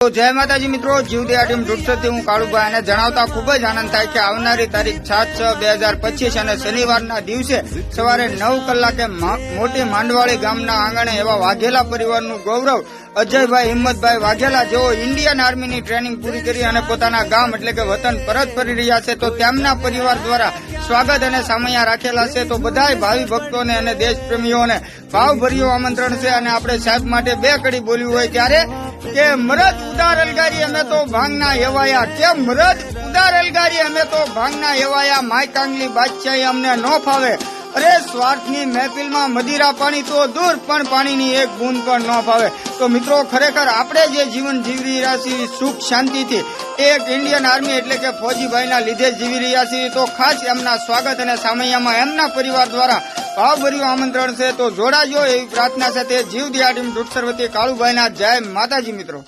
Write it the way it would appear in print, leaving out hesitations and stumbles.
તો જય માતાજી મિત્રો, જીવદયા ટીમ ઢૂંઢસથી હું કાળુભાઈ અને જણાવતા ખૂબ જ આનંદ થાય કે આવનારી તારીખ 7/6/2025 અને શનિવારના દિવસે સવારે 9 કલાકે મોટી માંડવાળી ગામના આંગણે એવા વાઘેલા પરિવારનું ગૌરવ અજયભાઈ હિંમતભાઈ વાઘેલા જેઓ ઇન્ડિયન આર્મીની ટ્રેનિંગ પૂરી કરી અને પોતાના ગામ એટલે કે વતન પરત ફરી રહ્યા છે, તો તેમના પરિવાર દ્વારા સ્વાગત અને સામૈયા રાખેલા છે. તો બધાય ભાવિ ભક્તોને અને દેશપ્રેમીઓને ભાવભર્યું આમંત્રણ છે. અને આપણે સાહેબ માટે 2 કડી બોલ્યું હોય ત્યારે કે મરદ ઉદાર અલગારી અમે તો ભાંગના હેવાયા, કે મરદ ઉદાર અલગારી અમે તો ભાંગના હેવાયા, માય કાંગલી બાદશાહી અમને ન ફાવે. અરે સ્વાર્થની મહેફિલમાં મદિરા પાણી તો દૂર, પણ પાણીની એક બૂંદ પણ ન ફાવે. તો મિત્રો, ખરેખર આપણે જે જીવન જીવી રહ્યા છીએ સુખ શાંતિથી એક ઇન્ડિયન આર્મી એટલે કે ફૌજીભાઈના લીધે જીવી રહ્યા છીએ. તો ખાસ એમના સ્વાગત અને સામૈયામાં એમના પરિવાર દ્વારા ભાવભર્યું આમંત્રણ છે. તો જોડાજો એવી પ્રાર્થના સાથે જીવદયા ટીમ ઢૂંઢસર વતી કાળુભાઈના જય માતાજી મિત્રો.